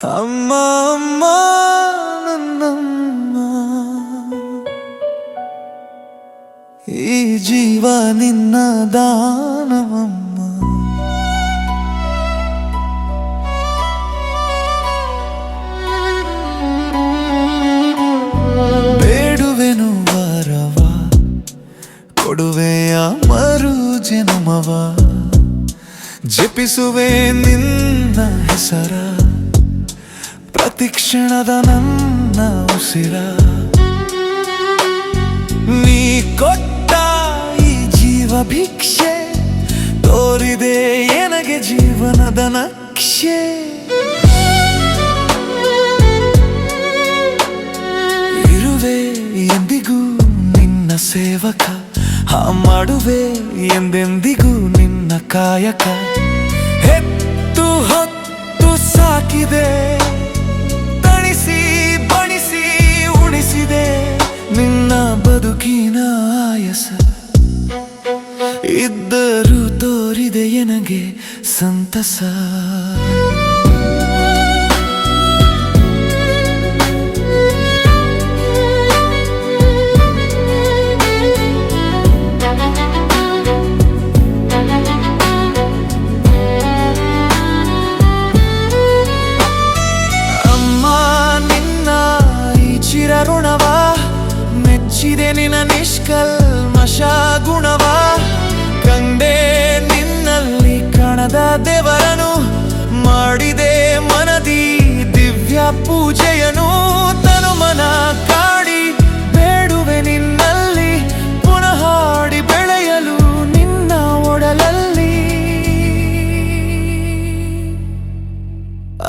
ಅಮ್ಮ ಅಮ್ಮ ನನ್ನಮ್ಮ, ಈ ಜೀವ ನಿನ್ನ ದಾನವಮ್ಮ. ಬೇಡುವೆನು ವರವ, ಕೊಡುವೆಯ ಮರು ಜನ್ಮವ, ಜಪಿಸುವೆ ನಿನ್ನ ಹೆಸರ, ಪ್ರತಿಕ್ಷಣದ ನನ್ನ ಉಸಿರ. ನೀ ಕೊಟ್ಟ ಈ ಜೀವ ಭಿಕ್ಷೆ, ತೋರಿದೆ ನನಗೆ ಜೀವನದ ನಕ್ಷೆ. ಇರುವೆ ಎಂದಿಗೂ ನಿನ್ನ ಸೇವಕ, ಮಾಡುವೆ ಎಂದೆಂದಿಗೂ ನಿನ್ನ ಕಾಯಕ. ಹೆತ್ತು ಹೊತ್ತು ಸಾಕಿದೆ, ತಣಿಸಿ ಬಣಿಸಿ ಉಣಿಸಿದೆ ನಿನ್ನ ಬದುಕಿನ ಆಯಸ. ಇದ್ದರೂ ತೋರಿದೆ ನನಗೆ ಸಂತಸ. ಋಣವ ಮೆಚ್ಚಿದೆ ನಿನ್ನ ನಿಷ್ಕಲ್ಮಶ ಗುಣವ, ಕಂಡೆ ನಿನ್ನಲ್ಲಿ ಕಣದ ದೇವರನು, ಮಾಡಿದೆ ಮನದಿ ದಿವ್ಯ ಪೂಜೆಯನು. ತನು ಮನ ಕಾಡಿ ಬೇಡುವೆ ನಿನ್ನಲ್ಲಿ, ಪುನಃ ಹಾಡಿ ಬೆಳೆಯಲು ನಿನ್ನ ಒಡಲಲ್ಲಿ.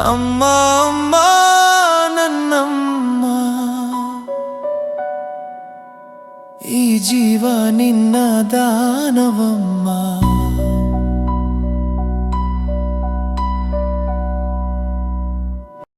ಅಮ್ಮ ಅಮ್ಮ ನನ್ನಮ್ಮ, ಈ ಜೀವ ನಿನ್ನ ದಾನವಮ್ಮ.